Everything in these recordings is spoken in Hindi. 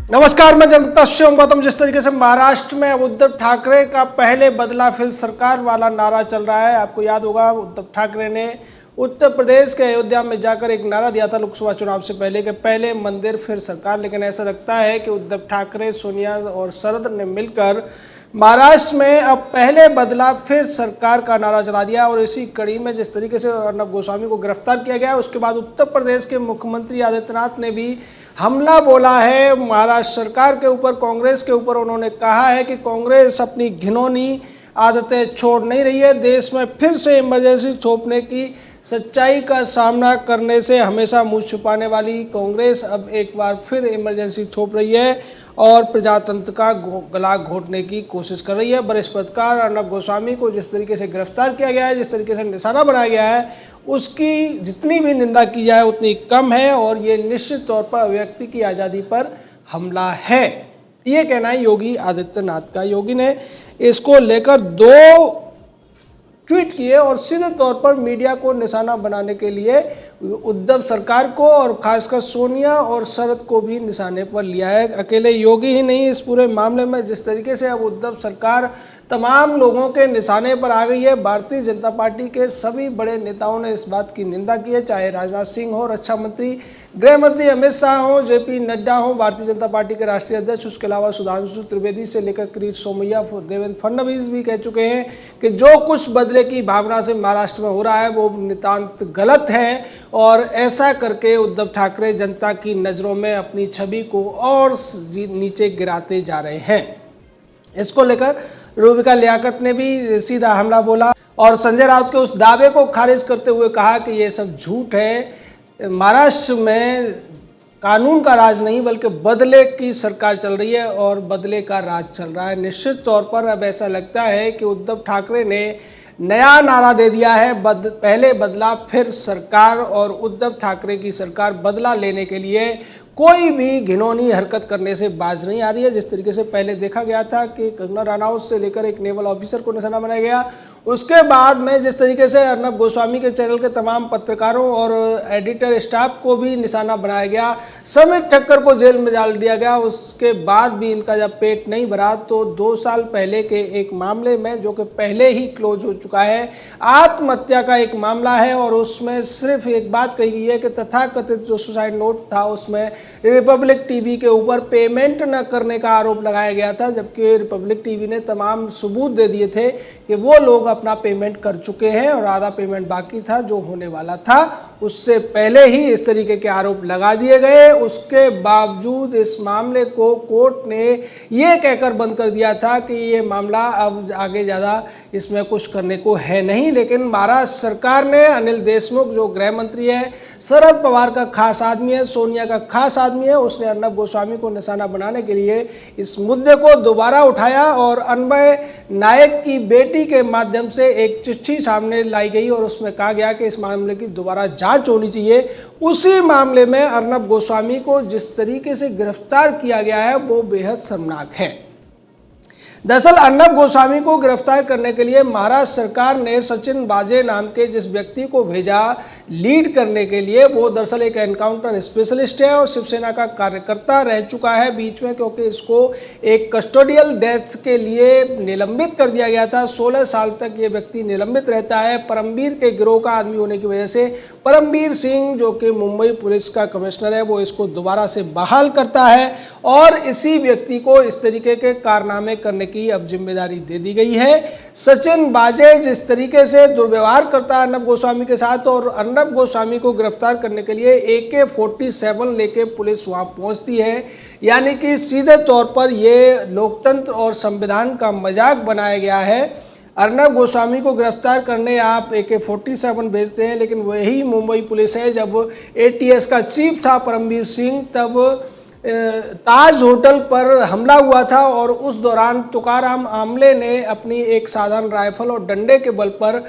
नमस्कार, मैं जनता शिव गौतम। जिस तरीके से महाराष्ट्र में उद्धव ठाकरे का पहले बदला फिर सरकार वाला नारा चल रहा है, आपको याद होगा उद्धव ठाकरे ने उत्तर प्रदेश के अयोध्या में जाकर एक नारा दिया था लोकसभा चुनाव से पहले कि पहले मंदिर फिर सरकार। लेकिन ऐसा लगता है कि उद्धव ठाकरे, सोनिया और शरद ने मिलकर महाराष्ट्र में अब पहले बदला फिर सरकार का नारा चला दिया। और इसी कड़ी में जिस तरीके से अर्नब गोस्वामी को गिरफ्तार किया गया, उसके बाद उत्तर प्रदेश के मुख्यमंत्री आदित्यनाथ ने भी हमला बोला है महाराष्ट्र सरकार के ऊपर, कांग्रेस के ऊपर। उन्होंने कहा है कि कांग्रेस अपनी घिनौनी आदतें छोड़ नहीं रही है। देश में फिर से इमरजेंसी थोपने की सच्चाई का सामना करने से हमेशा मुंह छुपाने वाली कांग्रेस अब एक बार फिर इमरजेंसी थोप रही है और प्रजातंत्र का गला घोटने की कोशिश कर रही है। वरिष्ठ पत्रकार अर्नब गोस्वामी को जिस तरीके से गिरफ्तार किया गया है, जिस तरीके से निशाना बनाया गया है, उसकी जितनी भी निंदा की जाए उतनी कम है और ये निश्चित तौर पर अभिव्यक्ति की आज़ादी पर हमला है, ये कहना है योगी आदित्यनाथ का। योगी ने इसको लेकर 2 ट्वीट किए और सीधे तौर पर मीडिया को निशाना बनाने के लिए उद्धव सरकार को और खासकर सोनिया और शरद को भी निशाने पर लिया है। अकेले योगी ही नहीं, इस पूरे मामले में जिस तरीके से अब उद्धव सरकार तमाम लोगों के निशाने पर आ गई है। भारतीय जनता पार्टी के सभी बड़े नेताओं ने इस बात की निंदा की है, चाहे राजनाथ सिंह हो, रक्षा मंत्री, गृह मंत्री अमित शाह हो, जेपी नड्डा हो, भारतीय जनता पार्टी के राष्ट्रीय अध्यक्ष, उसके अलावा सुधांशु त्रिवेदी से लेकर किरीट सोमैया, देवेंद्र फडणवीस भी कह चुके हैं कि जो कुछ बदले की भावना से महाराष्ट्र में हो रहा है वो नितांत गलत है और ऐसा करके उद्धव ठाकरे जनता की नज़रों में अपनी छवि को और नीचे गिराते जा रहे हैं। इसको लेकर रूबिका लियाकत ने भी सीधा हमला बोला और संजय राउत के उस दावे को खारिज करते हुए कहा कि ये सब झूठ है। महाराष्ट्र में कानून का राज नहीं बल्कि बदले की सरकार चल रही है और बदले का राज चल रहा है। निश्चित तौर पर अब ऐसा लगता है कि उद्धव ठाकरे ने नया नारा दे दिया है, पहले बदला फिर सरकार। और उद्धव ठाकरे की सरकार बदला लेने के लिए कोई भी घिनौनी हरकत करने से बाज नहीं आ रही है। जिस तरीके से पहले देखा गया था कि कंगना रनौत से लेकर एक नेवल ऑफिसर को निशाना बनाया गया, उसके बाद में जिस तरीके से अर्नब गोस्वामी के चैनल के तमाम पत्रकारों और एडिटर स्टाफ को भी निशाना बनाया गया, समित ठक्कर को जेल में डाल दिया गया, उसके बाद भी इनका जब पेट नहीं भरा तो 2 साल पहले के एक मामले में, जो कि पहले ही क्लोज हो चुका है, आत्महत्या का एक मामला है और उसमें सिर्फ एक बात कही गई है कि तथाकथित जो सुसाइड नोट था उसमें रिपब्लिक टीवी के ऊपर पेमेंट न करने का आरोप लगाया गया था, जबकि रिपब्लिक टीवी ने तमाम सबूत दे दिए थे कि वो लोग अपना पेमेंट कर चुके हैं और आधा पेमेंट बाकी था जो होने वाला था। उससे पहले ही इस तरीके के आरोप लगा दिए गए। उसके बावजूद इस मामले को कोर्ट ने ये कहकर बंद कर दिया था कि ये मामला अब आगे ज़्यादा इसमें कुछ करने को है नहीं। लेकिन महाराष्ट्र सरकार ने अनिल देशमुख जो गृह मंत्री है, शरद पवार का खास आदमी है, सोनिया का खास आदमी है, उसने अर्नब गोस्वामी को निशाना बनाने के लिए इस मुद्दे को दोबारा उठाया और अन्वय नायक की बेटी के माध्यम से एक चिट्ठी सामने लाई गई और उसमें कहा गया कि इस मामले की दोबारा जांच होनी चाहिए। उसी मामले में अर्नब गोस्वामी को जिस तरीके से गिरफ्तार किया गया है वो बेहद शर्मनाक है। दरअसल अर्नब गोस्वामी को गिरफ्तार करने के लिए महाराष्ट्र सरकार ने सचिन वाजे नाम के जिस व्यक्ति को भेजा लीड करने के लिए, वो दरअसल एक एनकाउंटर स्पेशलिस्ट है और शिवसेना का कार्यकर्ता रह चुका है बीच में, क्योंकि इसको एक कस्टोडियल डेथ के लिए निलंबित कर दिया गया था। 16 साल तक ये व्यक्ति निलंबित रहता है। परमवीर के गिरोह का आदमी होने की वजह से परमवीर सिंह जो कि मुंबई पुलिस का कमिश्नर है, वो इसको दोबारा से बहाल करता है और इसी व्यक्ति को इस तरीके के कारनामे करने की अब जिम्मेदारी दे दी गई है। सचिन वाजे जिस तरीके से दुर्व्यवहार करता है अर्नब गोस्वामी के साथ, और अर्नब गोस्वामी को गिरफ्तार करने के लिए AK-47 लेके पुलिस वहां पहुंचती है, यानी कि सीधे तौर पर ये लोकतंत्र और संविधान का मजाक बनाया गया है। अर्नब गोस्वामी को गिरफ्तार करने आप AK-47 भेजते हैं, लेकिन वही मुंबई पुलिस है। जब ATS का चीफ था परमवीर सिंह, तब ताज होटल पर हमला हुआ था और उस दौरान तुकाराम आमले ने अपनी एक साधारण राइफल और डंडे के बल पर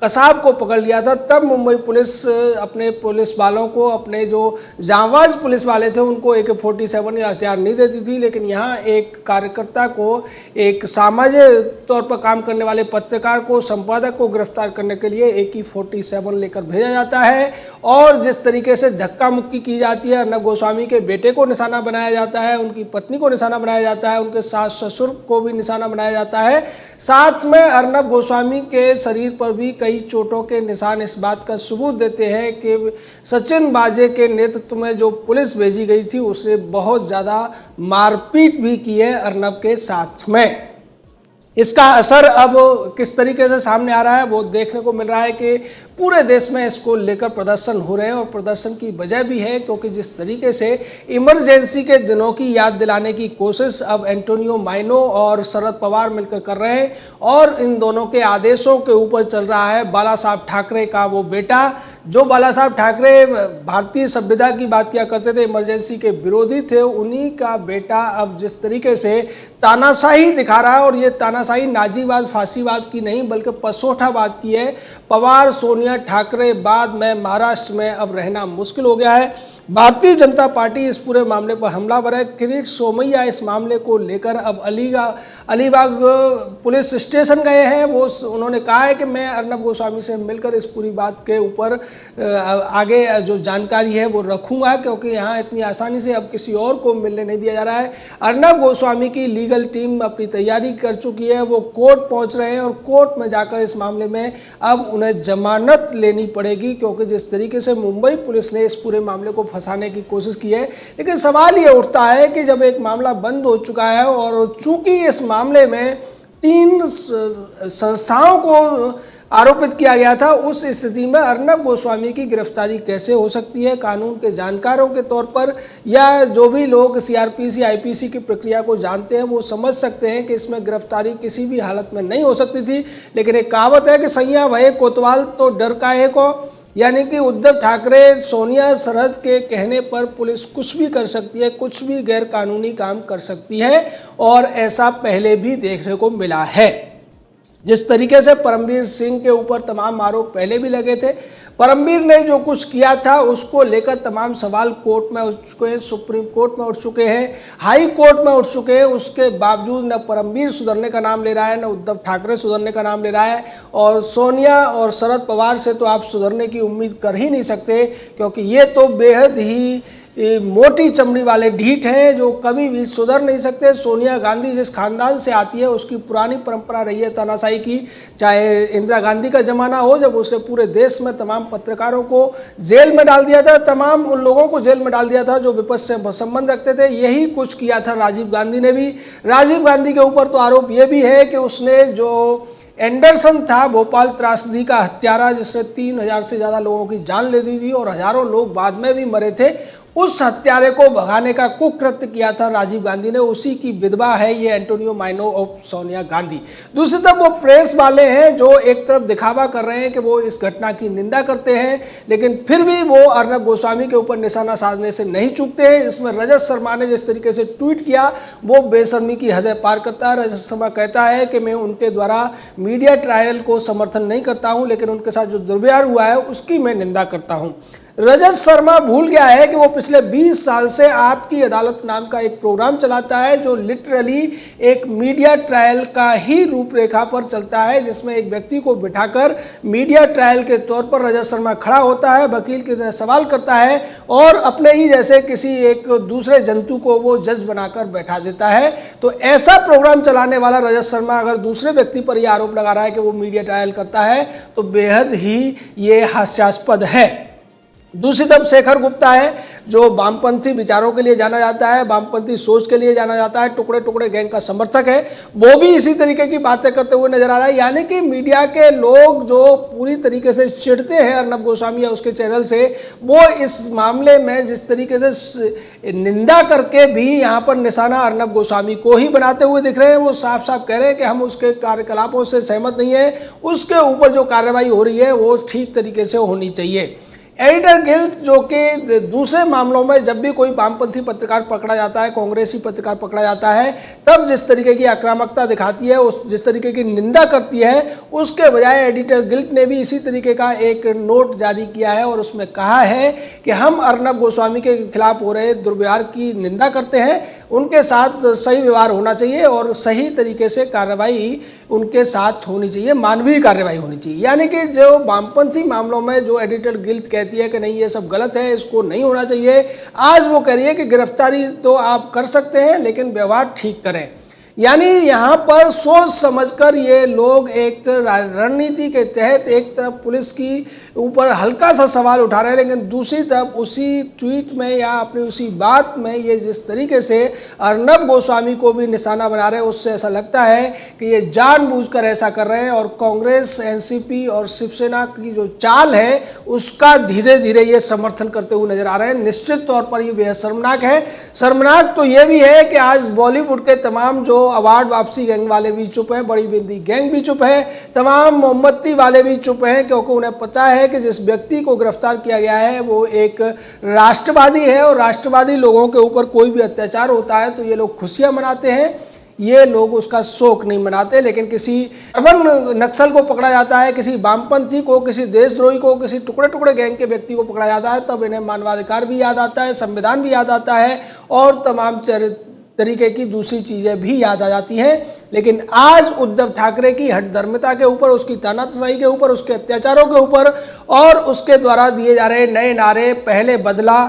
कसाब को पकड़ लिया था, तब मुंबई पुलिस अपने पुलिस वालों को, अपने जो जांबाज पुलिस वाले थे उनको AK-47 या हथियार नहीं देती थी। लेकिन यहाँ एक कार्यकर्ता को, एक सामाजिक तौर पर काम करने वाले पत्रकार को, संपादक को गिरफ्तार करने के लिए AK-47 लेकर भेजा जाता है और जिस तरीके से धक्का मुक्की की जाती है, अर्नब गोस्वामी के बेटे को निशाना बनाया जाता है, उनकी पत्नी को निशाना बनाया जाता है, उनके सास ससुर को भी निशाना बनाया जाता है, साथ में अर्नब गोस्वामी के शरीर पर भी कई चोटों के निशान इस बात का सबूत देते हैं कि सचिन वाजे के नेतृत्व में जो पुलिस भेजी गई थी उसने बहुत ज़्यादा मारपीट भी की है अर्नब के साथ में। इसका असर अब किस तरीके से सामने आ रहा है वो देखने को मिल रहा है कि पूरे देश में इसको लेकर प्रदर्शन हो रहे हैं और प्रदर्शन की वजह भी है क्योंकि जिस तरीके से इमरजेंसी के दिनों की याद दिलाने की कोशिश अब एंटोनियो माइनो और शरद पवार मिलकर कर रहे हैं और इन दोनों के आदेशों के ऊपर चल रहा है बाला साहब ठाकरे का वो बेटा, जो बाला साहब ठाकरे भारतीय सभ्यता की बात किया करते थे, इमरजेंसी के विरोधी थे, उन्हीं का बेटा अब जिस तरीके से तानाशाही दिखा रहा है और ये तानाशाही नाजीवाद फांसीवाद की नहीं बल्कि पसोठावाद की है। पवार सोनिया ठाकरे बाद में महाराष्ट्र में अब रहना मुश्किल हो गया है। भारतीय जनता पार्टी इस पूरे मामले पर हमलावर है। किरीट सोमैया इस मामले को लेकर अब अलीबाग पुलिस स्टेशन गए हैं। उन्होंने कहा है कि मैं अर्नब गोस्वामी से मिलकर इस पूरी बात के ऊपर आगे जो जानकारी है वो रखूंगा क्योंकि यहाँ इतनी आसानी से अब किसी और को मिलने नहीं दिया जा रहा है। अर्नब गोस्वामी की लीगल टीम अपनी तैयारी कर चुकी है, वो कोर्ट पहुँच रहे हैं और कोर्ट में जाकर इस मामले में अब उन्हें जमानत लेनी पड़ेगी क्योंकि जिस तरीके से मुंबई पुलिस ने इस पूरे मामले को फंसाने की कोशिश की है। लेकिन सवाल ये उठता है कि जब एक मामला बंद हो चुका है और चूंकि इस मामले में 3 संस्थाओं को आरोपित किया गया था, उस स्थिति में अर्नब गोस्वामी की गिरफ्तारी कैसे हो सकती है? कानून के जानकारों के तौर पर या जो भी लोग CRPC IPC की प्रक्रिया को जानते हैं वो समझ सकते हैं कि इसमें गिरफ्तारी किसी भी हालत में नहीं हो सकती थी। लेकिन एक कहावत है कि सैया भये कोतवाल तो डर काहे को, यानी कि उद्धव ठाकरे सोनिया सरहद के कहने पर पुलिस कुछ भी कर सकती है, कुछ भी गैर कानूनी काम कर सकती है और ऐसा पहले भी देखने को मिला है। जिस तरीके से परमवीर सिंह के ऊपर तमाम आरोप पहले भी लगे थे, परमवीर ने जो कुछ किया था उसको लेकर तमाम सवाल कोर्ट में उठ चुके हैं, सुप्रीम कोर्ट में उठ चुके हैं, हाई कोर्ट में उठ चुके हैं। उसके बावजूद न परमवीर सुधरने का नाम ले रहा है, न उद्धव ठाकरे सुधरने का नाम ले रहा है और सोनिया और शरद पवार से तो आप सुधरने की उम्मीद कर ही नहीं सकते क्योंकि ये तो बेहद ही मोटी चमड़ी वाले ढीठ हैं जो कभी भी सुधर नहीं सकते। सोनिया गांधी जिस खानदान से आती है उसकी पुरानी परंपरा रही है तानाशाही की, चाहे इंदिरा गांधी का ज़माना हो जब उसने पूरे देश में तमाम पत्रकारों को जेल में डाल दिया था, तमाम उन लोगों को जेल में डाल दिया था जो विपक्ष से संबंध रखते थे। यही कुछ किया था राजीव गांधी ने भी। राजीव गांधी के ऊपर तो आरोप ये भी है कि उसने जो एंडरसन था भोपाल त्रासदी का हत्यारा जिसने 3000 से ज़्यादा लोगों की जान ले दी थी और हजारों लोग बाद में भी मरे थे, उस हत्यारे को भगाने का कुकृत्य किया था राजीव गांधी ने। उसी की विधवा है ये एंटोनियो माइनो और सोनिया गांधी। दूसरी तरफ वो प्रेस वाले हैं जो एक तरफ दिखावा कर रहे हैं कि वो इस घटना की निंदा करते हैं लेकिन फिर भी वो अर्नब गोस्वामी के ऊपर निशाना साधने से नहीं चूकते हैं। इसमें रजत शर्मा ने जिस तरीके से ट्वीट किया वो बेशर्मी की हदें पार करता है। रजत शर्मा कहता है कि मैं उनके द्वारा मीडिया ट्रायल को समर्थन नहीं करता हूँ लेकिन उनके साथ जो दुर्व्यवहार हुआ है उसकी मैं निंदा करता हूँ। रजत शर्मा भूल गया है कि वो पिछले 20 साल से आपकी अदालत नाम का एक प्रोग्राम चलाता है जो लिटरली एक मीडिया ट्रायल का ही रूपरेखा पर चलता है, जिसमें एक व्यक्ति को बिठाकर मीडिया ट्रायल के तौर पर रजत शर्मा खड़ा होता है, वकील की तरह सवाल करता है और अपने ही जैसे किसी एक दूसरे जंतु को वो जज बनाकर बैठा देता है। तो ऐसा प्रोग्राम चलाने वाला रजत शर्मा अगर दूसरे व्यक्ति पर यह आरोप लगा रहा है कि वो मीडिया ट्रायल करता है तो बेहद ही ये हास्यास्पद है। दूसरी तरफ शेखर गुप्ता है जो वामपंथी विचारों के लिए जाना जाता है, वामपंथी सोच के लिए जाना जाता है, टुकड़े टुकड़े गैंग का समर्थक है, वो भी इसी तरीके की बातें करते हुए नजर आ रहा है। यानी कि मीडिया के लोग जो पूरी तरीके से चिढ़ते हैं अर्नब गोस्वामी या उसके चैनल से, वो इस मामले में जिस तरीके से निंदा करके भी यहाँ पर निशाना अर्नब गोस्वामी को ही बनाते हुए दिख रहे हैं। वो साफ साफ कह रहे हैं कि हम उसके कार्यकलापों से सहमत नहीं है, उसके ऊपर जो कार्रवाई हो रही है वो ठीक तरीके से होनी चाहिए। एडिटर गिल्ड जो कि दूसरे मामलों में जब भी कोई वामपंथी पत्रकार पकड़ा जाता है, कांग्रेसी पत्रकार पकड़ा जाता है, तब जिस तरीके की आक्रामकता दिखाती है, जिस तरीके की निंदा करती है, उसके बजाय एडिटर गिल्ड ने भी इसी तरीके का एक नोट जारी किया है और उसमें कहा है कि हम अर्नब गोस्वामी के खिलाफ हो रहे दुर्व्यवहार की निंदा करते हैं, उनके साथ सही व्यवहार होना चाहिए और सही तरीके से कार्रवाई उनके साथ होनी चाहिए, मानवीय कार्रवाई होनी चाहिए। यानी कि जो वामपंथी मामलों में जो एडिटर गिल्ड कहती है कि नहीं ये सब गलत है, इसको नहीं होना चाहिए, आज वो कह रही है कि गिरफ्तारी तो आप कर सकते हैं लेकिन व्यवहार ठीक करें। यानी यहाँ पर सोच समझकर ये लोग एक रणनीति के तहत एक तरफ पुलिस की ऊपर हल्का सा सवाल उठा रहे हैं, लेकिन दूसरी तरफ उसी ट्वीट में या अपनी उसी बात में ये जिस तरीके से अर्नब गोस्वामी को भी निशाना बना रहे हैं, उससे ऐसा लगता है कि ये जानबूझकर ऐसा कर रहे हैं और कांग्रेस, एनसीपी और शिवसेना की जो चाल है उसका धीरे धीरे ये समर्थन करते हुए नजर आ रहे हैं। निश्चित तौर पर ये बेहद शर्मनाक है। शर्मनाक तो ये भी है कि आज बॉलीवुड के तमाम जो अवार्ड वापसी गैंग वाले भी चुप हैं, बड़ी बिंदी गैंग भी चुप है, तमाम मोमबत्ती वाले भी चुप हैं, क्योंकि उन्हें पता है कि जिस व्यक्ति को गिरफ्तार किया गया है वो एक राष्ट्रवादी है और राष्ट्रवादी लोगों के ऊपर कोई भी अत्याचार होता है तो ये लोग खुशियां मनाते हैं, ये लोग उसका शोक नहीं मनाते। लेकिन किसी अर्बन नक्सल को पकड़ा जाता है, किसी वामपंथी को, किसी देशद्रोही को, किसी टुकड़े टुकड़े गैंग के व्यक्ति को पकड़ा जाता है, तब इन्हें मानवाधिकार भी याद आता है, संविधान भी याद आता है और तमाम तरीके की दूसरी चीज़ें भी याद आ जाती हैं। लेकिन आज उद्धव ठाकरे की हठधर्मिता के ऊपर, उसकी तानाशाही के ऊपर, उसके अत्याचारों के ऊपर और उसके द्वारा दिए जा रहे नए नारे, पहले बदला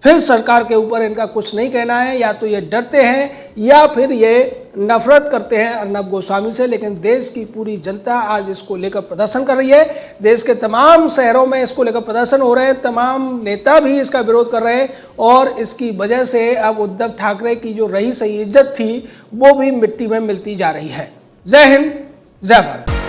फिर सरकार के ऊपर इनका कुछ नहीं कहना है। या तो ये डरते हैं या फिर ये नफरत करते हैं अर्नब गोस्वामी से। लेकिन देश की पूरी जनता आज इसको लेकर प्रदर्शन कर रही है, देश के तमाम शहरों में इसको लेकर प्रदर्शन हो रहे हैं, तमाम नेता भी इसका विरोध कर रहे हैं और इसकी वजह से अब उद्धव ठाकरे की जो रही सही इज्जत थी वो भी मिट्टी में मिलती जा रही है। जय हिंद, जय भारत।